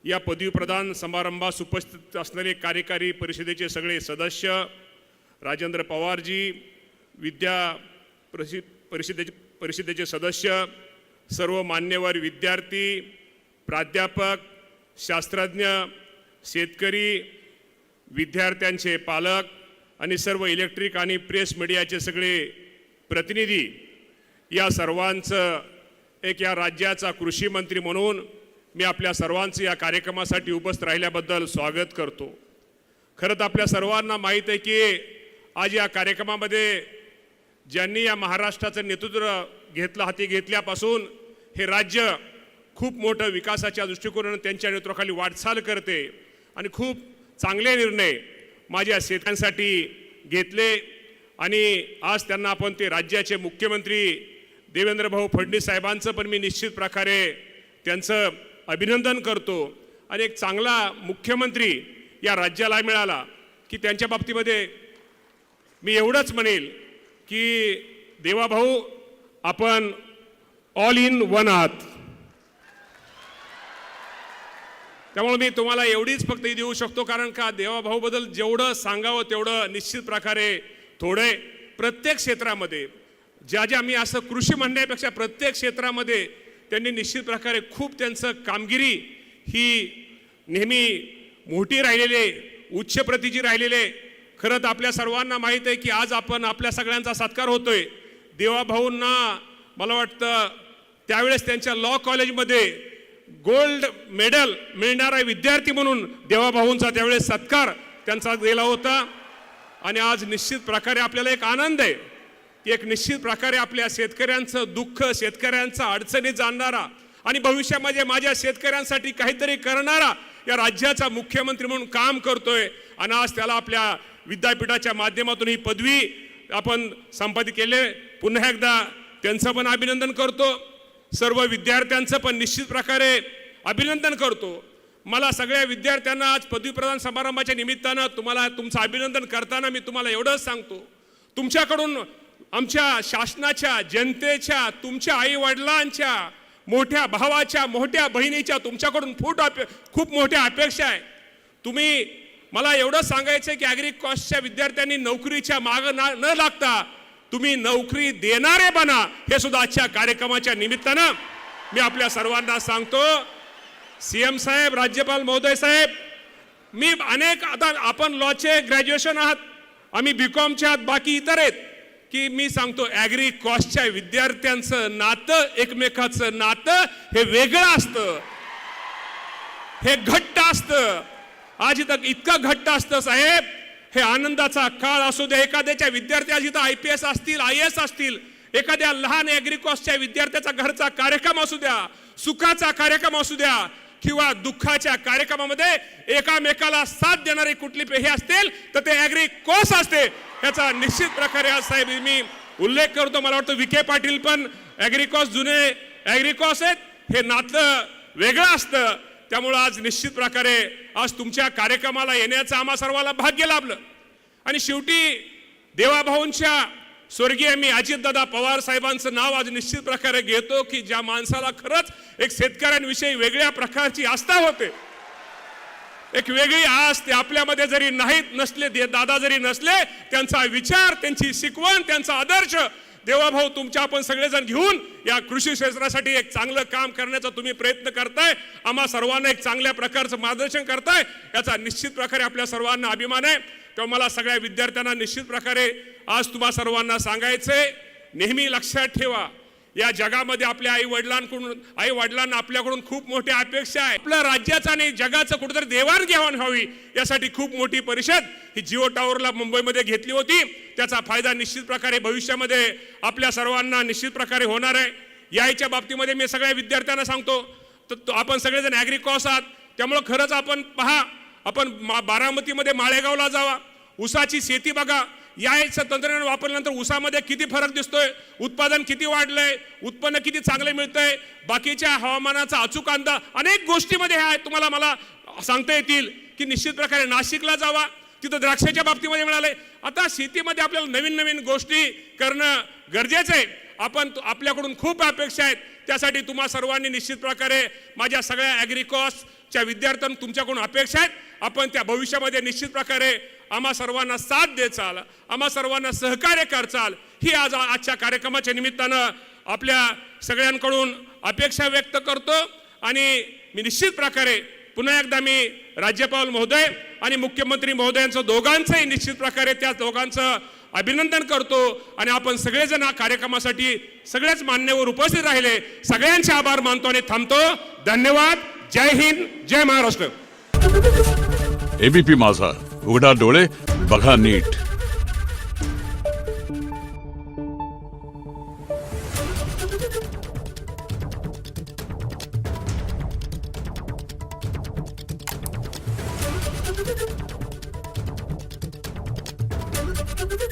या पदवी प्रदान समारंभास उपस्थित असणारे कार्यकारी परिषदेचे सगळे सदस्य, राजेंद्र पवारजी, विद्या परिषदेचे सदस्य, सर्व मान्यवर विद्यार्थी, प्राध्यापक, शास्त्रज्ञ, शेतकरी, विद्यार्थ्यांचे पालक आणि सर्व इलेक्ट्रिक आणि प्रेस मीडियाचे सगळे प्रतिनिधी, या सर्वांचं एक या राज्याचा कृषी मंत्री म्हणून मी आपल्या सर्वांचं या कार्यक्रमासाठी उपस्थित राहिल्याबद्दल स्वागत करतो। खरं तर आपल्या सर्वांना माहीत आहे की आज या कार्यक्रमामध्ये ज्यांनी या महाराष्ट्राचं नेतृत्व घेतलं हाती घेतल्यापासून हे राज्य खूप मोठं विकासाच्या दृष्टिकोनाने त्यांच्या नेतृत्वाखाली वाटचाल करते आणि खूप चांगले निर्णय माझ्या शेतकऱ्यांसाठी घेतले आणि आज त्यांना आपण ते राज्याचे मुख्यमंत्री देवेंद्र भाऊ फडणवीस साहेबांचं पण मी निश्चित प्रकारे त्यांचं अभिनंदन करतो आणि एक चांगला मुख्यमंत्री या राज्याला मिळाला की त्यांच्या बाबतीमध्ये मी एवढंच म्हणेल की देवाभाऊ आपण ऑल इन वन आहात। त्यामुळे मी तुम्हाला एवढीच फक्त देऊ शकतो, कारण का देवाभाऊबद्दल जेवढं सांगावं तेवढं निश्चित प्रकारे थोडे। प्रत्येक क्षेत्रामध्ये ज्या मी असं कृषी म्हणण्यापेक्षा प्रत्येक क्षेत्रामध्ये त्यांनी निश्चित प्रकारे खूप त्यांचं कामगिरी ही नेहमी मोठी राहिलेले, उच्च प्रतीची राहिलेले। खरं तर आपल्या सर्वांना माहीत आहे की आज आपण आपल्या सगळ्यांचा सत्कार होतोय। देवाभाऊंना मला वाटतं त्यावेळेस त्यांच्या लॉ कॉलेजमध्ये गोल्ड मेडल मिळणारा विद्यार्थी म्हणून देवाभाऊंचा त्यावेळेस सत्कार त्यांचा दिला होता आणि आज निश्चित प्रकारे आपल्याला एक आनंद आहे की एक निश्चित प्रकारे आपल्या शेतकऱ्यांचं दुःख, शेतकऱ्यांचा अडचणी जाणणारा आणि भविष्यामध्ये माझ्या शेतकऱ्यांसाठी काहीतरी करणारा या राज्याचा मुख्यमंत्री म्हणून काम करतोय आणि आज त्याला आपल्या विद्यापीठाच्या माध्यमातून ही पदवी आपण संपादित केले। पुन्हा एकदा त्यांचं पण अभिनंदन करतो, सर्व विद्यार्थ्यांचं पण निश्चित प्रकारे अभिनंदन करतो। मला सगळ्या विद्यार्थ्यांना आज पदवी प्रदान समारंभाच्या निमित्तानं तुम्हाला तुमचं अभिनंदन करताना मी तुम्हाला एवढंच सांगतो, तुमच्याकडून आमच्या शासनाच्या, जनतेच्या, तुमच्या आई वडिलांच्या, मोठ्या भावाच्या, मोठ्या बहिणीच्या तुमच्याकडून खूप मोठ्या अपेक्षा आहे। तुम्ही मला एवढं सांगायचं की ॲग्री कॉस्टच्या विद्यार्थ्यांनी नोकरीच्या मागं न लागता तुम्ही नोकरी देणारे बना, हे सुद्धा आजच्या कार्यक्रमाच्या निमित्तानं मी आपल्या सर्वांना सांगतो। सीएम साहेब, राज्यपाल महोदय साहेब, मी अनेक आता आपण लॉचे ग्रॅज्युएशन आहात, आम्ही बीकॉमचे आहात, बाकी इतर आहेत की मी सांगतो ॲग्री कॉस्टच्या विद्यार्थ्यांचं नातं, एकमेकाचं नातं हे वेगळं असतं, हे घट्ट असतं। आज इथं इतकं घट्ट असतं साहेब, हे आनंदाचा काळ असू द्या, एखाद्याच्या विद्यार्थी आज इथं IPS असतील, IAS असतील, एखाद्या लहान ॲग्री कॉस्टच्या विद्यार्थ्याचा घरचा कार्यक्रम असू द्या, सुखाचा कार्यक्रम असू द्या किंवा दुःखाच्या कार्यक्रमामध्ये एकामेकाला साथ देणारे कुठली हे असतील तर ते ॲग्री कॉस्ट असते। याचा निश्चित प्रकारे आज साहेब मी उल्लेख करतो। मला वाटतं विखे पाटील पण ॲग्री कॉस्ट जुने ॲग्री कॉस्ट आहेत, हे नातं वेगळं असतं। त्यामुळे आज निश्चित प्रकारे आज तुमच्या कार्यक्रमाला येण्याचं आम्हा सर्वांना भाग्य लाभलं आणि शेवटी देवाभाऊंच्या स्वर्गीय मी अजितदादा पवार साहेबांचं नाव आज निश्चित प्रकारे घेतो की ज्या माणसाला खरंच एक शेतकऱ्यांविषयी वेगळ्या प्रकारची आस्था होते, एक वेगळी आस ते आपल्यामध्ये जरी नसले, दादा जरी नसले, त्यांचा विचार, त्यांची शिकवण, त्यांचा आदर्श देवाभाऊ तुमच्या आपण सगळेजण घेऊन या कृषी क्षेत्रासाठी एक चांगलं काम करण्याचा तुम्ही प्रयत्न करताय, आम्हा सर्वांना एक चांगल्या प्रकारचं मार्गदर्शन करताय, याचा निश्चित प्रकारे आपल्या सर्वांना अभिमान आहे। तेव्हा मला सगळ्या विद्यार्थ्यांना निश्चित प्रकारे आज तुम्हा सर्वांना सांगायचंय, नेहमी लक्षात ठेवा या जगामध्ये आपल्या आई वडिलांना आपल्याकडून खूप मोठ्या अपेक्षा आहे। आपल्या राज्याचा आणि जगाचं कुठेतरी देवाणघेवाण व्हावी यासाठी खूप मोठी परिषद ही जिओ टावरला मुंबईमध्ये घेतली होती, त्याचा फायदा निश्चित प्रकारे भविष्यामध्ये आपल्या सर्वांना निश्चित प्रकारे होणार आहे। याच्या बाबतीमध्ये मी सगळ्या विद्यार्थ्यांना सांगतो, तर आपण सगळेजण ॲग्री कॉस्ट आहात, त्यामुळे खरंच आपण पहा, आपण बारामतीमध्ये माळेगावला जावा, ऊसाची शेती बघा, याचं तंत्रज्ञान वापरल्यानंतर ऊसामध्ये किती फरक दिसतोय, उत्पादन किती वाढलंय, उत्पन्न किती चांगले मिळतंय, बाकीच्या हवामानाचा अचूक अंदाज, अनेक गोष्टीमध्ये हे तुम्हाला मला सांगता येतील की निश्चित प्रकारे नाशिकला जावा, तिथं द्राक्षाच्या बाबतीमध्ये मिळाले। आता शेतीमध्ये आपल्याला नवीन नवीन गोष्टी करणं गरजेचं आहे। आपल्याकडून खूप अपेक्षा आहेत त्यासाठी तुम्हा सर्वांनी निश्चित प्रकारे माझ्या सगळ्या ॲग्रिकॉसच्या विद्यार्थ्यांना तुमच्याकडून अपेक्षा आहेत, आपण त्या भविष्यामध्ये निश्चित प्रकारे आम्हा सर्वांना साथ देचाल, आम्हा सर्वांना सहकार्य करचाल, ही आज आजच्या कार्यक्रमाच्या निमित्तानं आपल्या सगळ्यांकडून अपेक्षा व्यक्त करतो. आणि मी निश्चित प्रकारे पुन्हा एकदा मी राज्यपाल महोदय आणि मुख्यमंत्री महोदयांचं दोघांचंही निश्चित प्रकारे त्या दोघांचं अभिनंदन करतो. आणि आपण सगळेजण हा कार्यक्रमासाठी सगळेच मान्यवर उपस्थित राहिले, सगळ्यांचे आभार मानतो आणि थांबतो. धन्यवाद. जय हिंद, जय महाराष्ट्र. एबीपी माझा, उघडा डोळे बघा नीट.